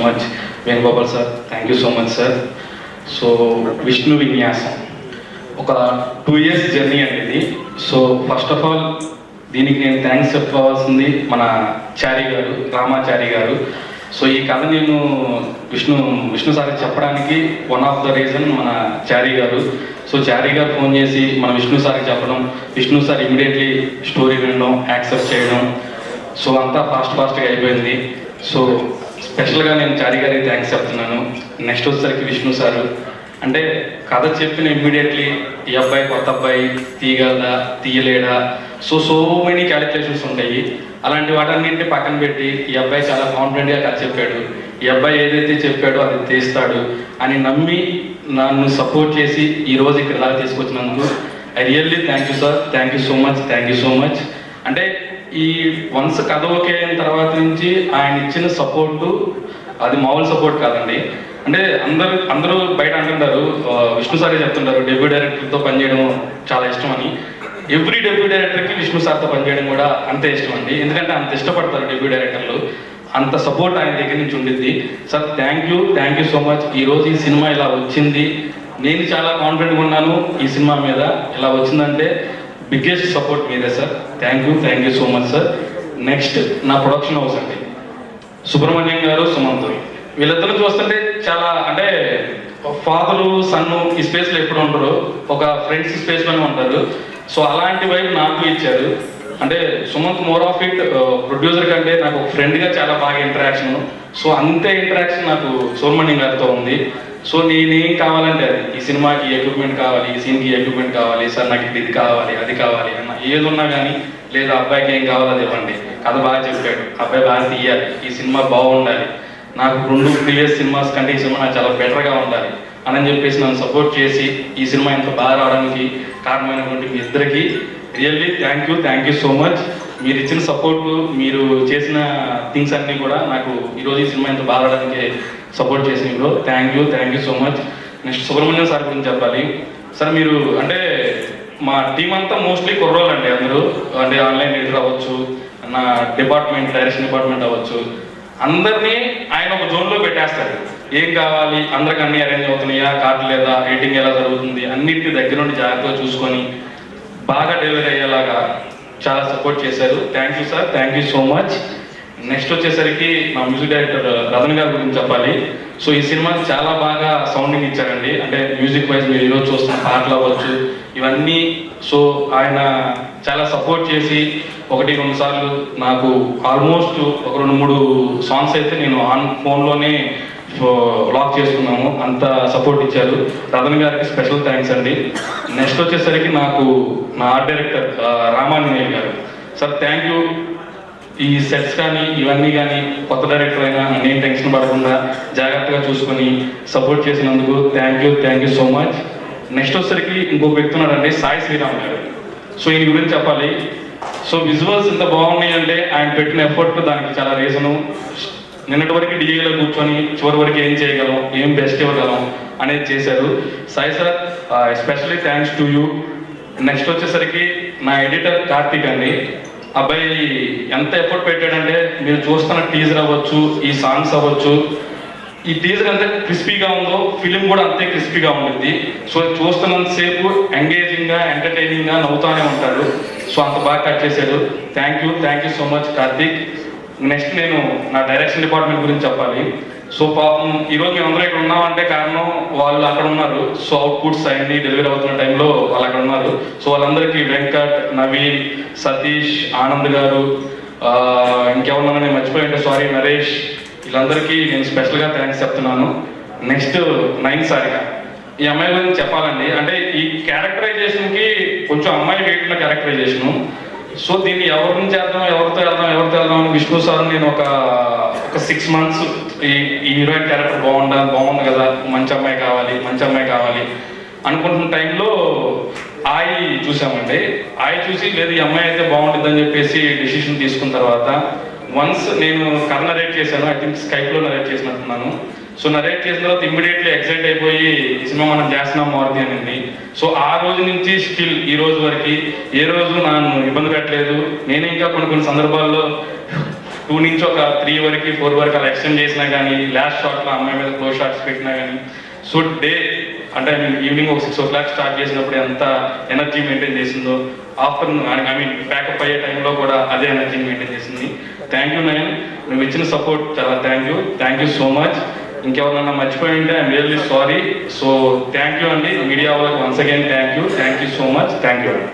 Much Venugopal sir, thank you so much sir. So Vishnu విన్యాసం ఒక 2 years journey అనేది. So first of all దీనికి నేను థ్యాంక్స్ చెప్పుకోవాల్సింది మన చారి గారు, రామాచారి గారు. సో ఈ కథ నేను విష్ణు సార్కి చెప్పడానికి వన్ ఆఫ్ ద రీజన్ మన చారి గారు. సో చారి గారు ఫోన్ చేసి మన విష్ణు సార్కి చెప్పడం, విష్ణు సార్ ఇమీడియట్లీ స్టోరీ వినడం, యాక్సెప్ట్ చేయడం, సో అంతా ఫాస్ట్గా అయిపోయింది. సో స్పెషల్గా నేను చారి గారికి థ్యాంక్స్ చెప్తున్నాను. నెక్స్ట్ వచ్చేసరికి విష్ణు సారు అంటే కథ చెప్పిన ఇమ్మీడియట్లీ ఈ అబ్బాయి కొత్త అబ్బాయి తీయగలదా తీయలేడా, సో మెనీ క్యాలిక్యులేషన్స్ ఉంటాయి. అలాంటి వాటన్నింటి పక్కన పెట్టి ఈ అబ్బాయి చాలా కాన్ఫిడెంట్గా కథ చెప్పాడు, ఈ అబ్బాయి ఏదైతే చెప్పాడో అది తీస్తాడు అని నమ్మి నన్ను సపోర్ట్ చేసి ఈరోజు ఇక్కడ దాకా తీసుకొచ్చినందుకు I really thank you sir, thank you so much, thank you so much. అంటే ఈ వన్స్ కథ ఓకే అయిన తర్వాత నుంచి ఆయన ఇచ్చిన సపోర్టు అది మామూలు సపోర్ట్ కాదండి. అంటే అందరూ బయట అంటుంటారు, విష్ణు సారే చెప్తుంటారు డెబ్యూ డైరెక్టర్తో పనిచేయడం చాలా ఇష్టం అని. ఎవ్రీ డెబ్యూ డైరెక్టర్కి విష్ణు సార్తో పనిచేయడం కూడా అంతే ఇష్టం అండి, ఎందుకంటే అంత ఇష్టపడతారు డెబ్యూ డైరెక్టర్లు. అంత సపోర్ట్ ఆయన దగ్గర నుంచి ఉండిద్ది. Sir thank you so much. ఈరోజు ఈ సినిమా ఇలా వచ్చింది, నేను చాలా కాన్ఫిడెంట్గా ఉన్నాను ఈ సినిమా మీద. ఇలా వచ్చిందంటే బిగ్గెస్ట్ సపోర్ట్ మీదే sir. Thank you so much sir. Next నా ప్రొడక్షన్ హౌస్ అండి, సుబ్రహ్మణ్యం గారు, సుమంత్, వీళ్ళిద్దరూ చూస్తుంటే చాలా అంటే ఫాదరు సన్ను ఈ స్పేస్లో ఎప్పుడు ఉండరు, ఒక ఫ్రెండ్స్ స్పేస్లోనే ఉంటారు. సో అలాంటి వైపు నాకు ఇచ్చారు. అంటే Sumanth more of it producer కంటే నాకు ఒక ఫ్రెండ్గా చాలా బాగా ఇంటరాక్షన్. సో అంతే ఇంటరాక్షన్ నాకు సుబ్రహ్మణ్యం గారితో ఉంది. సో నేనేం కావాలంటే అది, ఈ సినిమాకి ఎక్విప్మెంట్ కావాలి, ఈ సీన్కి ఎక్విప్మెంట్ కావాలి సార్, నాకు ఇది కావాలి అది కావాలి అన్న ఏది ఉన్నా కానీ, లేదా అబ్బాయికి ఏం కావాలో అది ఇవ్వండి, కథ బాగా చెప్పాడు, అబ్బాయి బాగా తీయాలి, ఈ సినిమా బాగుండాలి, నాకు 2 previous సినిమాస్ కంటే ఈ సినిమా నాకు చాలా బెటర్గా ఉండాలి అని చెప్పేసి నన్ను సపోర్ట్ చేసి ఈ సినిమా ఇంత బాగా రావడానికి కారణమైనటువంటి మీ ఇద్దరికి really thank you so much. మీరు ఇచ్చిన సపోర్టు, మీరు చేసిన థింగ్స్ అన్నీ కూడా నాకు ఈరోజు ఈ సినిమా ఇంత బాగా రావడానికి సపోర్ట్ చేసిన thank you so much. Next Subrahmanyam sir గురించి చెప్పాలి. సార్ మీరు అంటే మా టీం అంతా మోస్ట్లీ కుర్రోళ్ళు అండి, అందరూ అంటే ఆన్లైన్ ఎడిటర్ అవ్వచ్చు, నా డిపార్ట్మెంట్ డైరెక్షన్ డిపార్ట్మెంట్ అవ్వచ్చు, అందరినీ ఆయన ఒక జోన్లో పెట్టేస్తాడు. ఏం కావాలి, అందరికి అన్ని అరేంజ్ అవుతున్నాయా, కార్డు లేదా, రేటింగ్ ఎలా జరుగుతుంది, అన్నింటి దగ్గర నుండి జాగ్రత్తగా చూసుకొని బాగా డెలివరీ అయ్యేలాగా చాలా సపోర్ట్ చేశారు. Thank you sir, thank you so much. Next వచ్చేసరికి మా మ్యూజిక్ డైరెక్టర్ రతన్ గారి గురించి చెప్పాలి. సో ఈ సినిమాకి చాలా బాగా సౌండింగ్ ఇచ్చారండి, అంటే మ్యూజిక్ వైజ్ మీరు ఈరోజు చూస్తున్న పాటలు అవ్వచ్చు ఇవన్నీ. సో ఆయన చాలా సపోర్ట్ చేసి 1-2 సార్లు నాకు ఆల్మోస్ట్ ఒక 2-3 సాంగ్స్ అయితే నేను ఫోన్లోనే లాక్ చేసుకున్నాము, అంత సపోర్ట్ ఇచ్చారు. రతన్ గారికి స్పెషల్ థ్యాంక్స్ అండి. నెక్స్ట్ వచ్చేసరికి నాకు నా ఆర్ట్ డైరెక్టర్ రామాంజనేయులు గారు. Sir thank you. ఈ సెట్స్ కానీ ఇవన్నీ కానీ కొత్త డైరెక్టర్ అయినా నేను టెన్షన్ పడకుండా జాగ్రత్తగా చూసుకొని సపోర్ట్ చేసినందుకు thank you so much. Next వచ్చేసరికి ఇంకొక వ్యక్తి ఉన్నాడండి, సాయి శ్రీరామ్ గారు. సో ఈయన గురించి చెప్పాలి. సో విజువల్స్ ఇంత బాగున్నాయి అంటే ఆయన పెట్టిన ఎఫర్ట్, దానికి చాలా రీజను. నిన్నటి వరకు డిఏలో కూర్చొని చివరి వరకు ఏం చేయగలం, ఏం బెస్ట్ ఇవ్వగలం అనేది చేశారు. Sai sir especially thanks to you. Next వచ్చేసరికి నా ఎడిటర్ కార్తీక్ అండి. అబ్బాయి ఎంత ఎఫర్ట్ పెట్టాడంటే మీరు చూస్తున్న టీజర్ అవ్వచ్చు, ఈ సాంగ్స్ అవ్వచ్చు, ఈ టీజర్ ఎంత క్రిస్పీగా ఉందో ఫిలిం కూడా అంతే క్రిస్పీగా ఉంటుంది. సో చూస్తున్నంతసేపు ఎంగేజింగ్గా ఎంటర్టైనింగ్గా నవ్వుతూనే ఉంటారు. సో అంత బాగా కట్ చేశాడు. Thank you so much Karthik. Next నేను నా డైరెక్షన్ డిపార్ట్మెంట్ గురించి చెప్పాలి. సో పాపం ఈరోజు మేము అందరూ ఇక్కడ ఉన్నామంటే కారణం వాళ్ళు అక్కడ ఉన్నారు. సో అవుట్పుట్స్ అన్ని డెలివరీ అవుతున్న టైంలో వాళ్ళు అక్కడ ఉన్నారు. సో వాళ్ళందరికీ వెంకట్, నవీన్, సతీష్, ఆనంద్ గారు, ఇంకెవరన్నా నేను మర్చిపోయింటే సారీ, నరేష్, వీళ్ళందరికీ నేను స్పెషల్గా థ్యాంక్స్ చెప్తున్నాను. నెక్స్ట్ నైన్ సారిక, ఈ అమ్మాయి గురించి చెప్పాలండి. అంటే ఈ క్యారెక్టరైజేషన్కి కొంచెం అమ్మాయి వెయిట్ ఉన్న క్యారెక్టరైజేషను. సో దీన్ని ఎవరిని చేద్దాం, ఎవరితో వెళ్దాం అని విష్ణు సార్ నేను ఒక 6 months ఈ హీరోయిన్ క్యారెక్టర్ బాగుంది కదా, మంచి అమ్మాయి కావాలి అనుకుంటున్న టైంలో ఆయి చూసామండి. ఆయి చూసి లేదు ఈ అమ్మాయి అయితే బాగుంటుంది అని చెప్పేసి డిసిషన్ తీసుకున్న తర్వాత వన్స్ నేను కథ నరేట్ చేశాను, ఐ థింక్ స్కైప్లో నరేట్ చేసినట్టున్నాను. సో నరేట్ చేసిన తర్వాత ఇమ్మీడియట్లీ ఎక్సైట్ అయిపోయి ఈ సినిమా మనం చేస్తున్నాం మారుతి అనింది. సో ఆ రోజు నుంచి స్టిల్ ఈ రోజు వరకు ఏ రోజు నన్ను ఇబ్బంది పెట్టలేదు. నేను ఇంకా కొన్ని సందర్భాల్లో 2 నుంచి ఒక 3 వరకు 4 వరకు అలా ఎక్స్టెండ్ చేసినా కానీ, లాస్ట్ షాట్లో అమ్మాయి మీద క్లోజ్ షాట్స్ పెట్టినా కానీ, సో డే అంటే ఈవినింగ్ ఒక 6 o'clock స్టార్ట్ చేసినప్పుడు ఎంత ఎనర్జీ మెయింటైన్ చేసిందో, ఆఫ్టర్నూన్ ప్యాకప్ అయ్యే టైంలో కూడా అదే ఎనర్జీని మెయింటైన్ చేసింది. థ్యాంక్ యూ నయన్, నువ్వు ఇచ్చిన సపోర్ట్ చాలా థ్యాంక్ యూ సో మచ్. ఇంకెవరన్నా మర్చిపోయి ఉంటే I'm really sorry. So thank you అండి, మీడియా వాళ్ళకి once again thank you so much. Thank you అండి.